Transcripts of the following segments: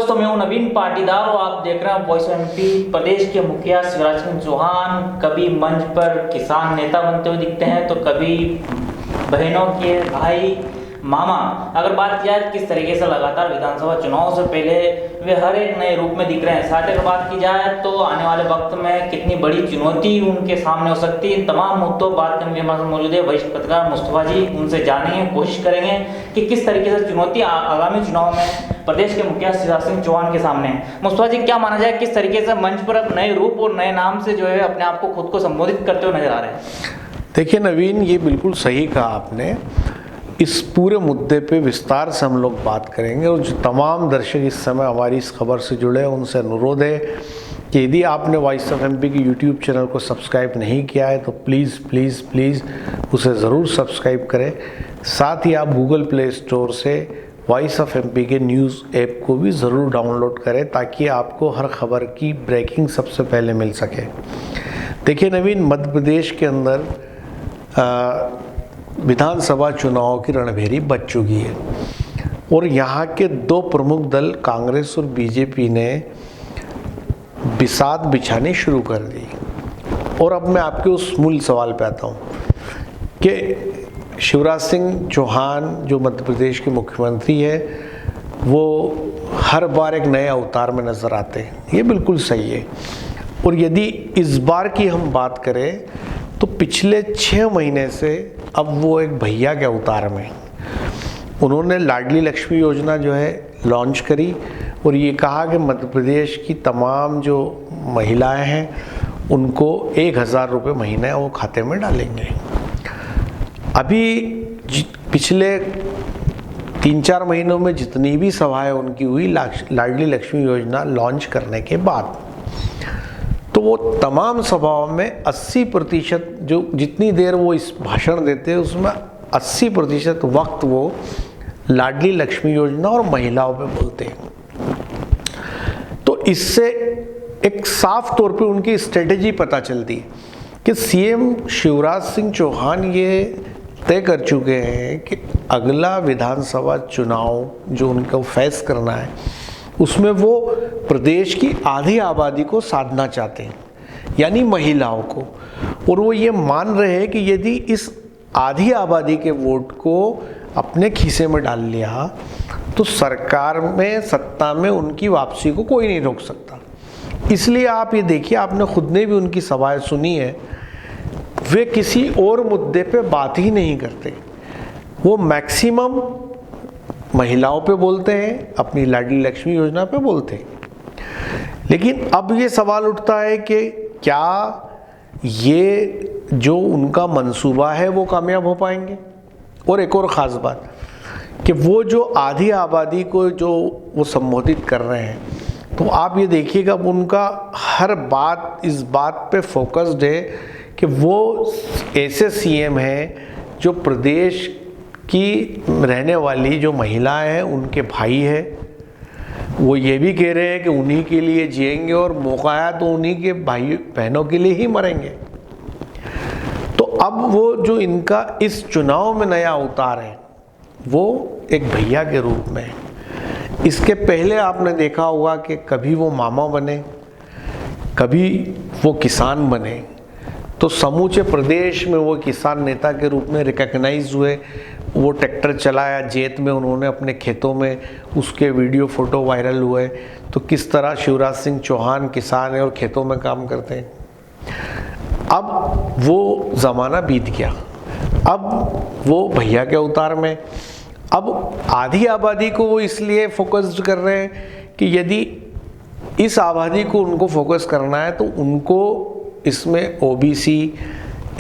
दोस्तों, मैं हूं नवीन पाटीदार और आप देख रहे हैं वॉइस ऑफ एमपी। प्रदेश के मुखिया शिवराज सिंह चौहान कभी मंच पर किसान नेता बनते हुए दिखते हैं तो कभी बहनों के भाई मामा। अगर बात किया जाए किस तरीके से लगातार विधानसभा चुनाव से पहले वे हर एक नए रूप में दिख रहे हैं। साथ ही अगर बात की जाए तो आने वाले वक्त में कितनी बड़ी चुनौती उनके सामने हो सकती है, तमाम मुद्दों बात करने के लिए मौजूद है वरिष्ठ पत्रकार मुस्तफा जी। उनसे जानेंगे, कोशिश करेंगे कि किस तरीके से चुनौती आगामी चुनाव में प्रदेश के मुखिया शिवराज सिंह चौहान के सामने है। मुस्तफा जी, क्या माना जाए किस तरीके से मंच पर अब नए रूप और नए नाम से जो है अपने आप को खुद को संबोधित करते हुए नजर आ रहे हैं? देखिए नवीन, ये बिल्कुल सही कहा आपने। इस पूरे मुद्दे पे विस्तार से हम लोग बात करेंगे और जो तमाम दर्शक इस समय हमारी इस खबर से जुड़े हैं उनसे अनुरोध है कि यदि आपने वॉइस ऑफ एमपी की यूट्यूब चैनल को सब्सक्राइब नहीं किया है तो प्लीज़ प्लीज़ प्लीज़ उसे ज़रूर सब्सक्राइब करें। साथ ही आप गूगल प्ले स्टोर से वॉइस ऑफ एमपी के न्यूज़ ऐप को भी ज़रूर डाउनलोड करें ताकि आपको हर खबर की ब्रेकिंग सबसे पहले मिल सके। देखिए नवीन, मध्य प्रदेश के अंदर विधानसभा चुनाव की रणभेरी बज चुकी है और यहाँ के दो प्रमुख दल कांग्रेस और बीजेपी ने बिसात बिछानी शुरू कर दी। और अब मैं आपके उस मूल सवाल पे आता हूँ कि शिवराज सिंह चौहान जो मध्य प्रदेश के मुख्यमंत्री है वो हर बार एक नए अवतार में नज़र आते हैं। ये बिल्कुल सही है। और यदि इस बार की हम बात करें तो पिछले 6 महीने से अब वो एक भैया के अवतार में उन्होंने लाडली लक्ष्मी योजना जो है लॉन्च करी और ये कहा कि मध्य प्रदेश की तमाम जो महिलाएं हैं उनको 1000 रुपये महीने वो खाते में डालेंगे। अभी पिछले 3-4 महीनों में जितनी भी सभाएं उनकी हुई लाडली लक्ष्मी योजना लॉन्च करने के बाद, तो वो तमाम सभाओं में 80% जो जितनी देर वो इस भाषण देते हैं उसमें 80% वक्त वो लाडली लक्ष्मी योजना और महिलाओं पे बोलते हैं। तो इससे एक साफ तौर पे उनकी स्ट्रेटेजी पता चलती है कि सीएम शिवराज सिंह चौहान ये तय कर चुके हैं कि अगला विधानसभा चुनाव जो उनको फेस करना है उसमें वो प्रदेश की आधी आबादी को साधना चाहते हैं, यानी महिलाओं को। और वो ये मान रहे हैं कि यदि इस आधी आबादी के वोट को अपने खीसे में डाल लिया तो सरकार में, सत्ता में उनकी वापसी को कोई नहीं रोक सकता। इसलिए आप ये देखिए, आपने खुद ने भी उनकी सभाएं सुनी है, वे किसी और मुद्दे पे बात ही नहीं करते। वो मैक्सिमम महिलाओं पे बोलते हैं, अपनी लाडली लक्ष्मी योजना पे बोलते हैं। लेकिन अब ये सवाल उठता है कि क्या ये जो उनका मंसूबा है वो कामयाब हो पाएंगे? और एक और ख़ास बात कि वो जो आधी आबादी को जो वो संबोधित कर रहे हैं, तो आप ये देखिएगा उनका हर बात इस बात पे फोकस्ड है कि वो ऐसे सीएम हैं जो प्रदेश की रहने वाली जो महिलाएं हैं उनके भाई है। वो ये भी कह रहे हैं कि उन्हीं के लिए जिएंगे और मौका आया तो उन्हीं के भाई बहनों के लिए ही मरेंगे। तो अब वो जो इनका इस चुनाव में नया अवतार है वो एक भैया के रूप में है। इसके पहले आपने देखा होगा कि कभी वो मामा बने, कभी वो किसान बने, तो समूचे प्रदेश में वो किसान नेता के रूप में रिकॉग्नाइज हुए। वो ट्रैक्टर चलाया जेत में उन्होंने अपने खेतों में, उसके वीडियो फोटो वायरल हुए। तो किस तरह शिवराज सिंह चौहान किसान है और खेतों में काम करते हैं। अब वो ज़माना बीत गया, अब वो भैया के अवतार में। अब आधी आबादी को वो इसलिए फोकस्ड कर रहे हैं कि यदि इस आबादी को उनको फोकस करना है तो उनको इसमें ओबीसी,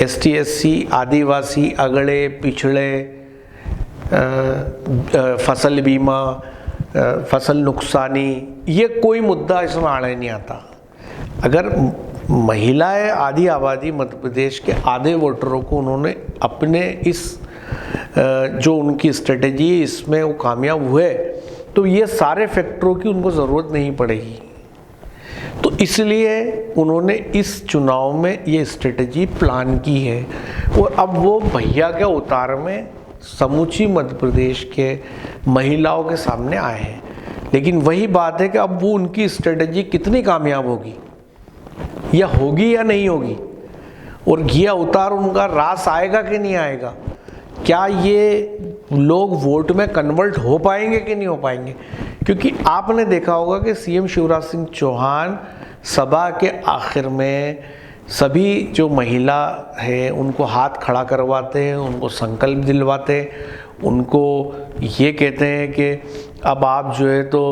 एसटी, एससी, आदिवासी, अगड़े, पिछड़े, फसल बीमा, फसल नुकसानी, ये कोई मुद्दा इसमें आड़े नहीं आता। अगर महिलाएं आधी आबादी मध्य प्रदेश के आधे वोटरों को उन्होंने अपने इस जो उनकी स्ट्रेटेजी है इसमें वो कामयाब हुए तो ये सारे फैक्टरों की उनको ज़रूरत नहीं पड़ेगी। तो इसलिए उन्होंने इस चुनाव में ये स्ट्रेटजी प्लान की है और अब वो भैया के अवतार में समूची मध्य प्रदेश के महिलाओं के सामने आए हैं। लेकिन वही बात है कि अब वो उनकी स्ट्रेटजी कितनी कामयाब होगी या नहीं होगी, और घिया उतार उनका रास आएगा कि नहीं आएगा, क्या ये लोग वोट में कन्वर्ट हो पाएंगे कि नहीं हो पाएंगे। क्योंकि आपने देखा होगा कि सीएम शिवराज सिंह चौहान सभा के आखिर में सभी जो महिला है उनको हाथ खड़ा करवाते हैं, उनको संकल्प दिलवाते हैं, उनको ये कहते हैं कि अब आप जो है तो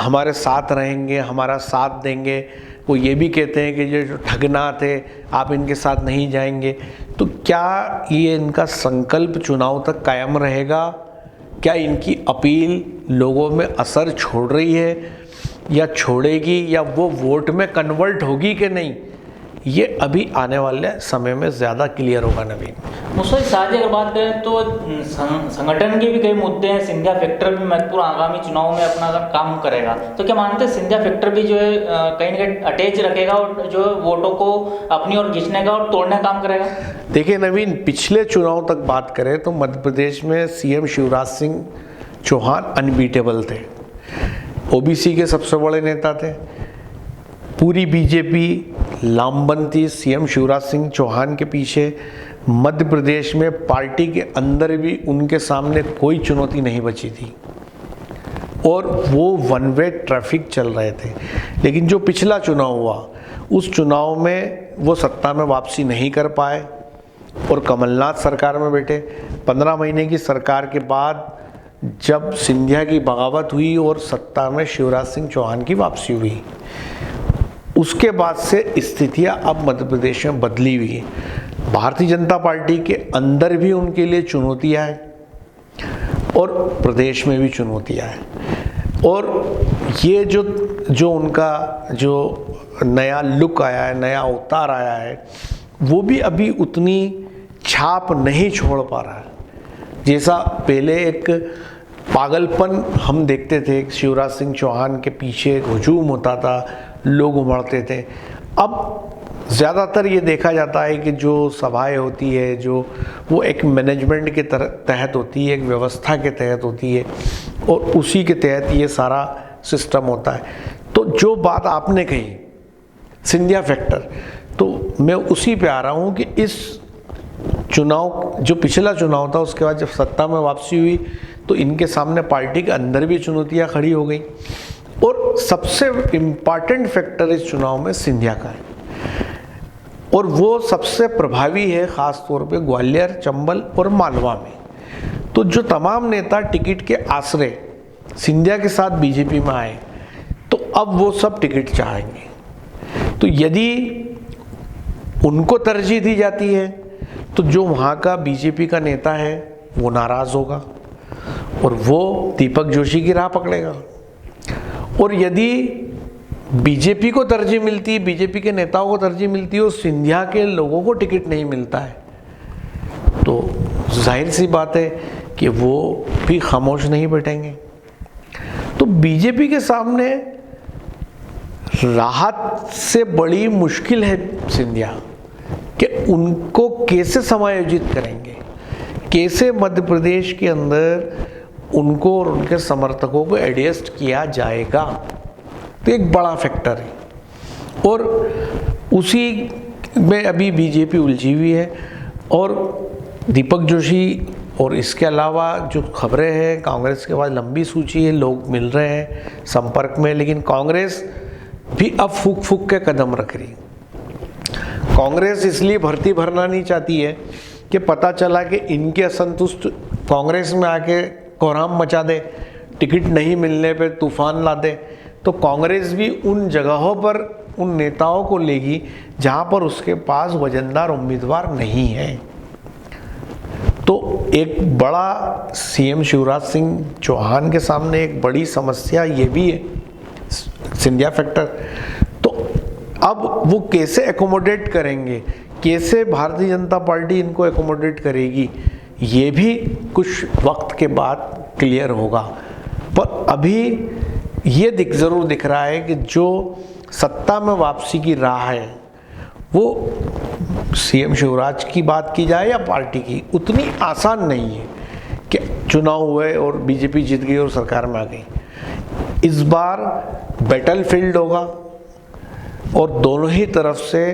हमारे साथ रहेंगे, हमारा साथ देंगे। वो ये भी कहते हैं कि जो ठगनाथ है आप इनके साथ नहीं जाएंगे। तो क्या ये इनका संकल्प चुनाव तक कायम रहेगा? क्या इनकी अपील लोगों में असर छोड़ रही है या छोड़ेगी, या वो वोट में कन्वर्ट होगी कि नहीं, ये अभी आने वाले समय में ज़्यादा क्लियर होगा। नवीन मुझसे साझी अगर बात करें तो संगठन के भी कई मुद्दे हैं। सिंधिया फैक्टर भी महत्वपूर्ण आगामी चुनाव में अपना अगर काम करेगा तो क्या मानते हैं सिंधिया फैक्टर भी जो है कहीं ना कहीं अटैच रखेगा और जो वोटों को अपनी ओर खींचने का और तोड़ने का काम करेगा? देखिए नवीन, पिछले चुनाव तक बात करें तो मध्य प्रदेश में सीएम शिवराज सिंह चौहान अनबीटेबल थे, ओबीसी के सबसे बड़े नेता थे। पूरी बीजेपी लामबंद थी सीएम शिवराज सिंह चौहान के पीछे। मध्य प्रदेश में पार्टी के अंदर भी उनके सामने कोई चुनौती नहीं बची थी और वो वन वे ट्रैफिक चल रहे थे। लेकिन जो पिछला चुनाव हुआ उस चुनाव में वो सत्ता में वापसी नहीं कर पाए और कमलनाथ सरकार में बैठे। 15 महीने की सरकार के बाद जब सिंधिया की बगावत हुई और सत्ता में शिवराज सिंह चौहान की वापसी हुई, उसके बाद से स्थितियां अब मध्य प्रदेश में बदली हुई है। भारतीय जनता पार्टी के अंदर भी उनके लिए चुनौतियां हैं और प्रदेश में भी चुनौतियां हैं। और ये जो उनका जो नया लुक आया है, नया अवतार आया है, वो भी अभी उतनी छाप नहीं छोड़ पा रहा है जैसा पहले एक पागलपन हम देखते थे। शिवराज सिंह चौहान के पीछे एक हुजूम होता था, लोग उमड़ते थे। अब ज़्यादातर ये देखा जाता है कि जो सभाएं होती है जो वो एक मैनेजमेंट के तहत होती है, एक व्यवस्था के तहत होती है और उसी के तहत ये सारा सिस्टम होता है। तो जो बात आपने कही सिंधिया फैक्टर, तो मैं उसी पे आ रहा हूँ कि इस चुनाव जो पिछला चुनाव था उसके बाद जब सत्ता में वापसी हुई तो इनके सामने पार्टी के अंदर भी चुनौतियाँ खड़ी हो गई और सबसे इम्पॉर्टेंट फैक्टर इस चुनाव में सिंधिया का है और वो सबसे प्रभावी है ख़ास तौर पे ग्वालियर, चंबल और मालवा में। तो जो तमाम नेता टिकट के आसरे सिंधिया के साथ बीजेपी में आए तो अब वो सब टिकट चाहेंगे। तो यदि उनको तरजीह दी जाती है तो जो वहाँ का बीजेपी का नेता है वो नाराज़ होगा और वो दीपक जोशी की राह पकड़ेगा। और यदि बीजेपी को तरजीह मिलती है, बीजेपी के नेताओं को तरजीह मिलती है और सिंधिया के लोगों को टिकट नहीं मिलता है, तो जाहिर सी बात है कि वो भी खामोश नहीं बैठेंगे। तो बीजेपी के सामने राहत से बड़ी मुश्किल है सिंधिया कि उनको कैसे समायोजित करेंगे, कैसे मध्य प्रदेश के अंदर उनको और उनके समर्थकों को एडजस्ट किया जाएगा। तो एक बड़ा फैक्टर है और उसी में अभी बीजेपी उलझी हुई है। और दीपक जोशी और इसके अलावा जो खबरें हैं, कांग्रेस के बाद लंबी सूची है, लोग मिल रहे हैं संपर्क में, लेकिन कांग्रेस भी अब फूक फूक के कदम रख रही। कांग्रेस इसलिए भर्ती भरना नहीं चाहती है कि पता चला कि इनके असंतुष्ट कांग्रेस में आके कोहराम मचा दे, टिकट नहीं मिलने पे तूफान ला दे। तो कांग्रेस भी उन जगहों पर उन नेताओं को लेगी जहां पर उसके पास वजनदार उम्मीदवार नहीं है। तो एक बड़ा सीएम शिवराज सिंह चौहान के सामने एक बड़ी समस्या ये भी है सिंधिया फैक्टर। तो अब वो कैसे एकोमोडेट करेंगे, कैसे भारतीय जनता पार्टी इनको एकोमोडेट करेगी, ये भी कुछ वक्त के बाद क्लियर होगा। पर अभी ये ज़रूर दिख रहा है कि जो सत्ता में वापसी की राह है वो सीएम शिवराज की बात की जाए या पार्टी की, उतनी आसान नहीं है कि चुनाव हुए और बीजेपी जीत गई और सरकार में आ गई। इस बार बैटलफील्ड होगा और दोनों ही तरफ से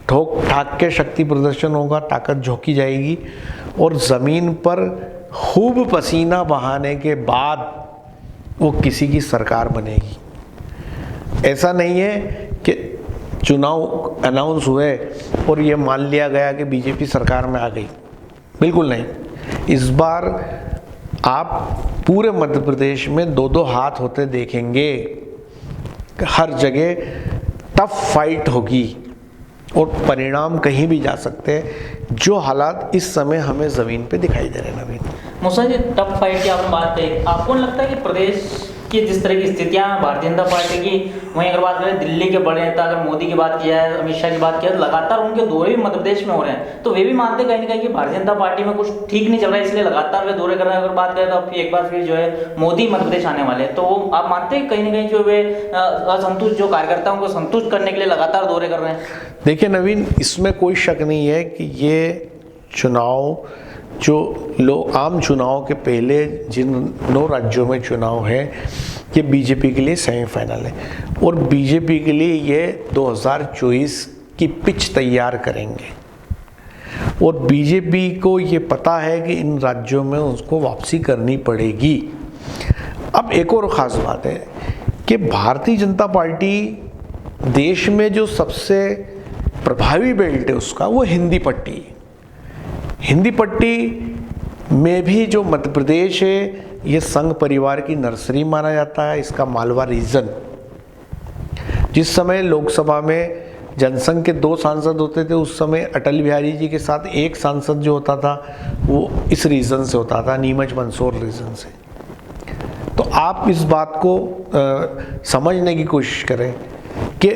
ठोक ठाक के शक्ति प्रदर्शन होगा, ताकत झोंकी जाएगी और ज़मीन पर खूब पसीना बहाने के बाद वो किसी की सरकार बनेगी। ऐसा नहीं है कि चुनाव अनाउंस हुए और ये मान लिया गया कि बीजेपी सरकार में आ गई, बिल्कुल नहीं। इस बार आप पूरे मध्य प्रदेश में दो दो हाथ होते देखेंगे, हर जगह टफ फाइट होगी और परिणाम कहीं भी जा सकते हैं, जो हालात इस समय हमें ज़मीन पे दिखाई दे रहे हैं। नवीन मूसा जी, टफ फाइट की आपने बात कही, आपको नहीं लगता है कि प्रदेश की जिस तरह की स्थितियां भारतीय जनता पार्टी की, वहीं अगर बात करें दिल्ली के बड़े नेता, अगर मोदी की बात किया है, अमित शाह की बात किया है, लगातार उनके दौरे भी मध्य प्रदेश में हो रहे हैं, तो वे भी मानते कहीं ना कहीं कि भारतीय जनता पार्टी में कुछ ठीक नहीं चल रहा है, इसलिए लगातार वे दौरे कर रहे हैं। अगर बात करें तो अब एक बार फिर जो है मोदी मध्य प्रदेश आने वाले हैं, तो आप मानते हैं कहीं ना कहीं जो वे असंतुष्ट जो कार्यकर्ताओं को संतुष्ट करने के लिए लगातार दौरे कर रहे हैं? देखिए नवीन, इसमें कोई शक नहीं है कि ये चुनाव जो आम चुनाव के पहले जिन 9 राज्यों में चुनाव है, ये बीजेपी के लिए सेमीफाइनल है और बीजेपी के लिए ये 2024 की पिच तैयार करेंगे और बीजेपी को ये पता है कि इन राज्यों में उसको वापसी करनी पड़ेगी। अब एक और ख़ास बात है कि भारतीय जनता पार्टी देश में जो सबसे प्रभावी बेल्ट है उसका, वो हिंदी पट्टी है। हिंदी पट्टी में भी जो मध्य प्रदेश है, ये संघ परिवार की नर्सरी माना जाता है। इसका मालवा रीजन, जिस समय लोकसभा में जनसंघ के 2 सांसद होते थे, उस समय अटल बिहारी जी के साथ एक सांसद जो होता था वो इस रीजन से होता था, नीमच मंदसौर रीजन से। तो आप इस बात को समझने की कोशिश करें कि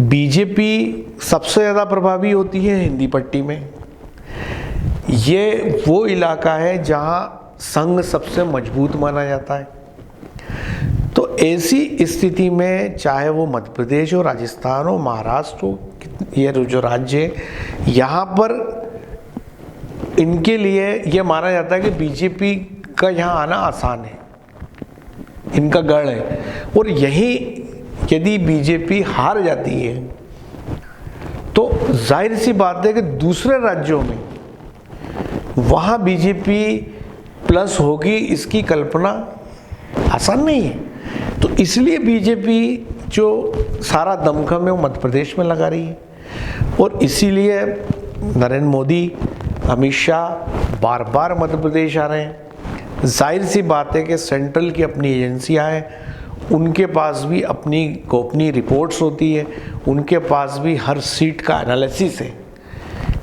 बीजेपी सबसे ज़्यादा प्रभावी होती है हिंदी पट्टी में। ये वो इलाका है जहाँ संघ सबसे मजबूत माना जाता है। तो ऐसी स्थिति में चाहे वो मध्य प्रदेश हो, राजस्थान हो, महाराष्ट्र हो, ये जो राज्य है, यहाँ पर इनके लिए ये माना जाता है कि बीजेपी का यहाँ आना आसान है, इनका गढ़ है। और यही यदि बीजेपी हार जाती है तो जाहिर सी बात है कि दूसरे राज्यों में वहाँ बीजेपी प्लस होगी, इसकी कल्पना आसान नहीं है। तो इसलिए बीजेपी जो सारा दमखम है वो मध्य प्रदेश में लगा रही है और इसीलिए नरेंद्र मोदी, अमित शाह बार बार मध्य प्रदेश आ रहे हैं। जाहिर सी बात है कि सेंट्रल की अपनी एजेंसियां हैं, उनके पास भी अपनी गोपनीय रिपोर्ट्स होती है, उनके पास भी हर सीट का एनालिसिस है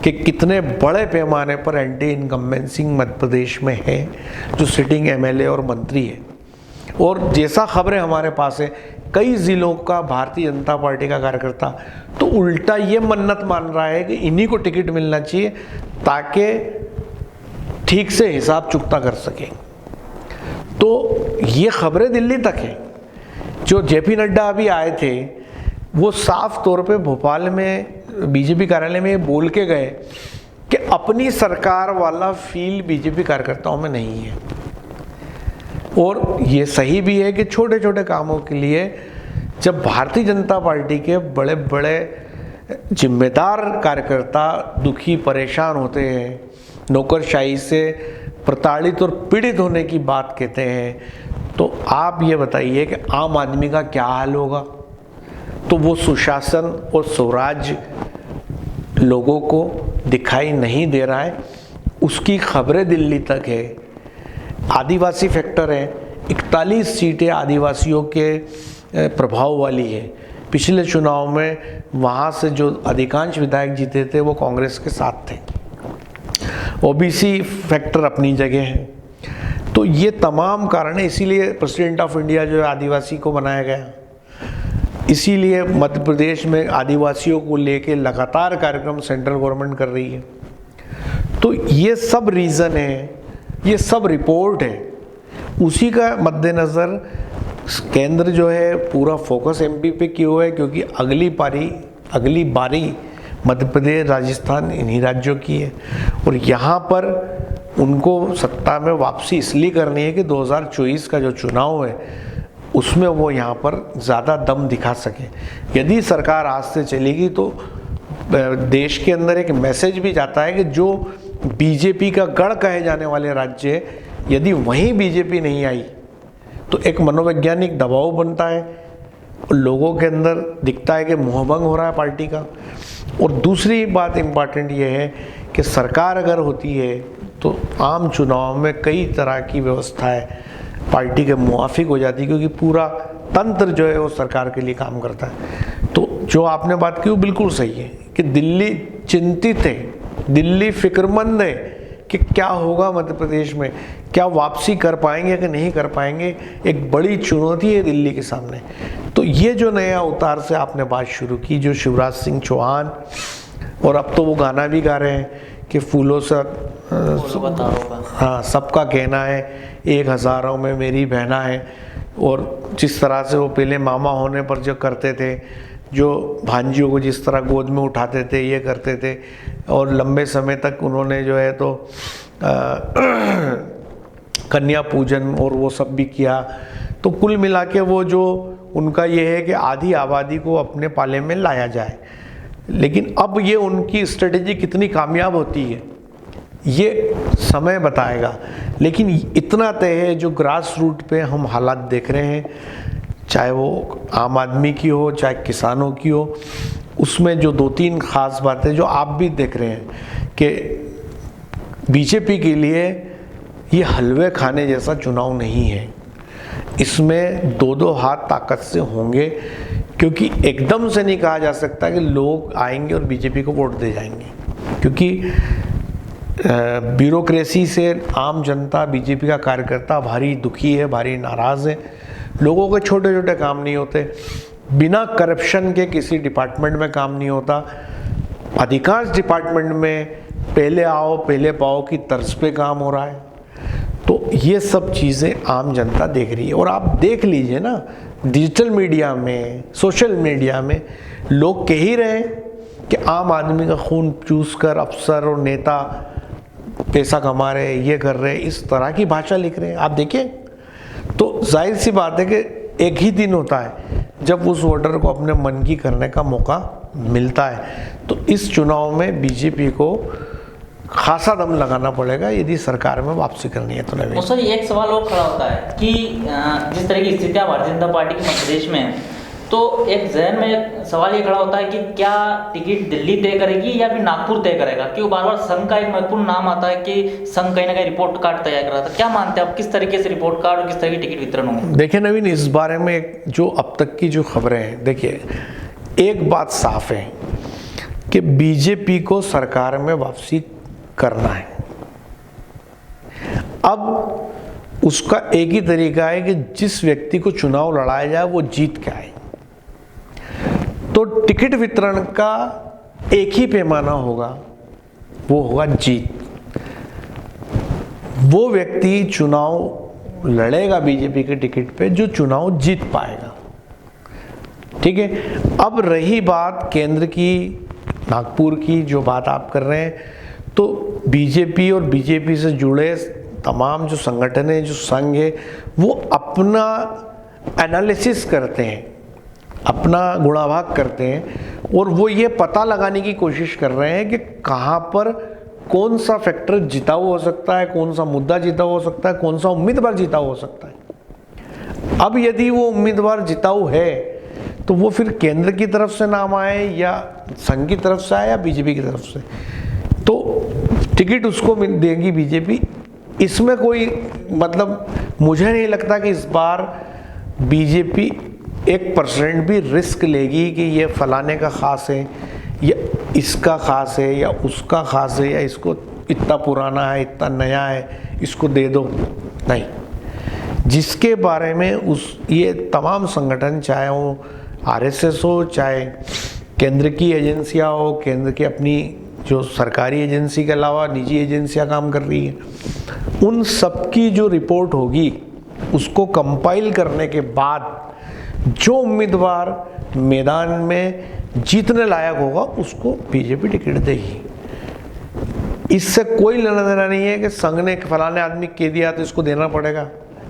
कि कितने बड़े पैमाने पर एंटी इनकम्बेंसी मध्य प्रदेश में है, जो सिटिंग एमएलए और मंत्री है। और जैसा खबरें हमारे पास है, कई ज़िलों का भारतीय जनता पार्टी का कार्यकर्ता तो उल्टा ये मन्नत मान रहा है कि इन्हीं को टिकट मिलना चाहिए ताकि ठीक से हिसाब चुकता कर सकें। तो ये खबरें दिल्ली तक है। जो जेपी नड्डा अभी आए थे, वो साफ तौर पे भोपाल में बीजेपी कार्यालय में बोल के गए कि अपनी सरकार वाला फील बीजेपी कार्यकर्ताओं में नहीं है। और ये सही भी है कि छोटे छोटे कामों के लिए जब भारतीय जनता पार्टी के बड़े बड़े जिम्मेदार कार्यकर्ता दुखी परेशान होते हैं, नौकरशाही से प्रताड़ित और पीड़ित होने की बात कहते हैं, तो आप ये बताइए कि आम आदमी का क्या हाल होगा। तो वो सुशासन और स्वराज लोगों को दिखाई नहीं दे रहा है, उसकी खबरें दिल्ली तक है। आदिवासी फैक्टर है, 41 सीटें आदिवासियों के प्रभाव वाली है। पिछले चुनाव में वहाँ से जो अधिकांश विधायक जीते थे वो कांग्रेस के साथ थे। ओबीसी फैक्टर अपनी जगह है। तो ये तमाम कारण है, इसीलिए प्रेसिडेंट ऑफ इंडिया जो है आदिवासी को बनाया गया। इसीलिए मध्य प्रदेश में आदिवासियों को लेके लगातार कार्यक्रम सेंट्रल गवर्नमेंट कर रही है। तो ये सब रीज़न है, ये सब रिपोर्ट है। उसी का मद्देनज़र केंद्र जो है पूरा फोकस एमपी पे किया हुआ है, क्योंकि अगली बारी मध्य प्रदेश, राजस्थान इन्हीं राज्यों की है। और यहाँ पर उनको सत्ता में वापसी इसलिए करनी है कि 2024 का जो चुनाव है उसमें वो यहाँ पर ज़्यादा दम दिखा सकें। यदि सरकार आज से चलेगी तो देश के अंदर एक मैसेज भी जाता है कि जो बीजेपी का गढ़ कहे जाने वाले राज्य है, यदि वहीं बीजेपी नहीं आई तो एक मनोवैज्ञानिक दबाव बनता है, लोगों के अंदर दिखता है कि मोहभंग हो रहा है पार्टी का। और दूसरी बात इम्पॉर्टेंट ये है कि सरकार अगर होती है तो आम चुनाव में कई तरह की व्यवस्थाएं पार्टी के मुआफिक हो जाती है, क्योंकि पूरा तंत्र जो है वो सरकार के लिए काम करता है। तो जो आपने बात की वो बिल्कुल सही है कि दिल्ली चिंतित है, दिल्ली फिक्रमंद है कि क्या होगा मध्य प्रदेश में, क्या वापसी कर पाएंगे कि नहीं कर पाएंगे। एक बड़ी चुनौती है दिल्ली के सामने। तो ये जो नया अवतार से आपने बात शुरू की, जो शिवराज सिंह चौहान, और अब तो वो गाना भी गा रहे हैं कि फूलों से हाँ सबका कहना है, एक हज़ारों में मेरी बहना है। और जिस तरह से वो पहले मामा होने पर जो करते थे, जो भांजियों को जिस तरह गोद में उठाते थे, ये करते थे, और लंबे समय तक उन्होंने जो है तो कन्या पूजन और वो सब भी किया। तो कुल मिला के वो जो उनका ये है कि आधी आबादी को अपने पाले में लाया जाए। लेकिन अब ये उनकी स्ट्रेटेजी कितनी कामयाब होती है ये समय बताएगा। लेकिन इतना तय है जो ग्रास रूट पे हम हालात देख रहे हैं, चाहे वो आम आदमी की हो चाहे किसानों की हो, उसमें जो 2-3 खास बातें जो आप भी देख रहे हैं कि बीजेपी के लिए ये हलवे खाने जैसा चुनाव नहीं है। इसमें 2-2 हाथ ताकत से होंगे, क्योंकि एकदम से नहीं कहा जा सकता कि लोग आएंगे और बीजेपी को वोट दे जाएंगे, क्योंकि ब्यूरोक्रेसी से आम जनता, बीजेपी का कार्यकर्ता भारी दुखी है, भारी नाराज़ है। लोगों के छोटे छोटे काम नहीं होते, बिना करप्शन के किसी डिपार्टमेंट में काम नहीं होता। अधिकांश डिपार्टमेंट में पहले आओ पहले पाओ की तर्ज पे काम हो रहा है। तो ये सब चीज़ें आम जनता देख रही है। और आप देख लीजिए ना, डिजिटल मीडिया में, सोशल मीडिया में लोग कह ही रहे हैं कि आम आदमी का खून चूस कर अफसर और नेता पैसा कमा रहे, ये कर रहे, इस तरह की भाषा लिख रहे हैं। आप देखिए, तो जाहिर सी बात है कि एक ही दिन होता है जब उस वोटर को अपने मन की करने का मौका मिलता है। तो इस चुनाव में बीजेपी को खासा दम लगाना पड़ेगा यदि सरकार में वापसी करनी है तो। नवीन सर, एक सवाल और खड़ा होता है कि जिस तरह की स्थितियां भारतीय जनता पार्टी के मध्य प्रदेश में है, तो एक जहन में एक सवाल ये खड़ा होता है कि क्या टिकट दिल्ली तय करेगी या फिर नागपुर तय करेगा, क्योंकि बार बार संघ का एक महत्वपूर्ण नाम आता है कि संघ कहीं ना कहीं रिपोर्ट कार्ड तैयार कर रहा था। क्या मानते हैं आप, किस तरीके से रिपोर्ट कार्ड और किस तरह की टिकट वितरण होंगे? देखिए नवीन, इस बारे में जो अब तक की जो खबरें हैं, देखिए एक बात साफ है कि बीजेपी को सरकार में वापसी करना है। अब उसका एक ही तरीका है कि जिस व्यक्ति को चुनाव लड़ाया जाए वो जीत के आए। तो टिकट वितरण का एक ही पैमाना होगा, वो होगा जीत। वो व्यक्ति चुनाव लड़ेगा बीजेपी के टिकट पे जो चुनाव जीत पाएगा। ठीक है। अब रही बात केंद्र की, नागपुर की जो बात आप कर रहे हैं, तो बीजेपी और बीजेपी से जुड़े तमाम जो संगठन है, जो संघ है, वो अपना एनालिसिस करते हैं, अपना गुणाभाग करते हैं, और वो ये पता लगाने की कोशिश कर रहे हैं कि कहाँ पर कौन सा फैक्टर जिताऊ हो सकता है, कौन सा मुद्दा जिताऊ हो सकता है, कौन सा उम्मीदवार जिताऊ हो सकता है। अब यदि वो उम्मीदवार जिताऊ है तो वो फिर केंद्र की तरफ से नाम आए या संघ की तरफ से आए या बीजेपी की तरफ से, तो टिकट उसको देगी बीजेपी। इसमें कोई मतलब मुझे नहीं लगता कि इस बार बीजेपी 1% भी रिस्क लेगी कि ये फलाने का खास है या इसका खास है या उसका खास है या इसको इतना पुराना है इतना नया है इसको दे दो। नहीं, जिसके बारे में ये तमाम संगठन, चाहे वो आरएसएस हो, चाहे केंद्र की एजेंसियां हो, केंद्र की अपनी जो सरकारी एजेंसी के अलावा निजी एजेंसियां काम कर रही हैं, उन सब की जो रिपोर्ट होगी उसको कंपाइल करने के बाद जो उम्मीदवार मैदान में जीतने लायक होगा उसको बीजेपी टिकट देगी। इससे कोई लेना देना नहीं है कि संघ ने फलाने आदमी कह दिया तो इसको देना पड़ेगा,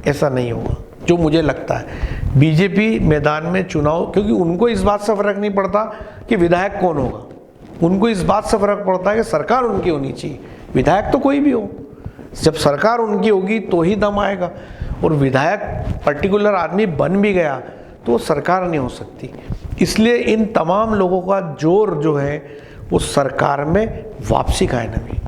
ऐसा नहीं होगा जो मुझे लगता है। बीजेपी मैदान में चुनाव, क्योंकि उनको इस बात से फर्क नहीं पड़ता कि विधायक कौन होगा, उनको इस बात से फर्क पड़ता है कि सरकार उनकी होनी चाहिए। विधायक तो कोई भी हो, जब सरकार उनकी होगी तो ही दम आएगा। और विधायक पर्टिकुलर आदमी बन भी गया तो वो सरकार नहीं हो सकती। इसलिए इन तमाम लोगों का जोर जो है वो सरकार में वापसी का है। नवी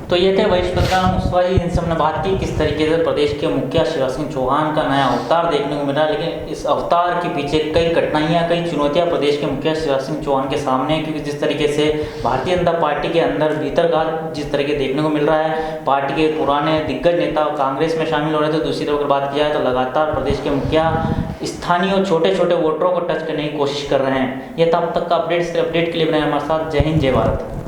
तो ये थे वरिष्ठ पत्रकार मुस्तफा जी, इनसे हमने बात की किस तरीके से प्रदेश के मुखिया शिवराज सिंह चौहान का नया अवतार देखने को मिला। लेकिन इस अवतार के पीछे कई कठिनाइयां, कई चुनौतियां प्रदेश के मुखिया शिवराज सिंह चौहान के सामने हैं, क्योंकि जिस तरीके से भारतीय जनता पार्टी के अंदर भीतर का जिस तरीके देखने को मिल रहा है, पार्टी के पुराने दिग्गज नेता कांग्रेस में शामिल हो रहे थे। दूसरी तरफ अगर बात किया जाए तो लगातार प्रदेश के मुखिया स्थानीय और छोटे छोटे वोटरों को टच करने की कोशिश कर रहे हैं। यह था अब तक का अपडेट के लिए बनाए हमारे साथ। जय हिंद, जय भारत।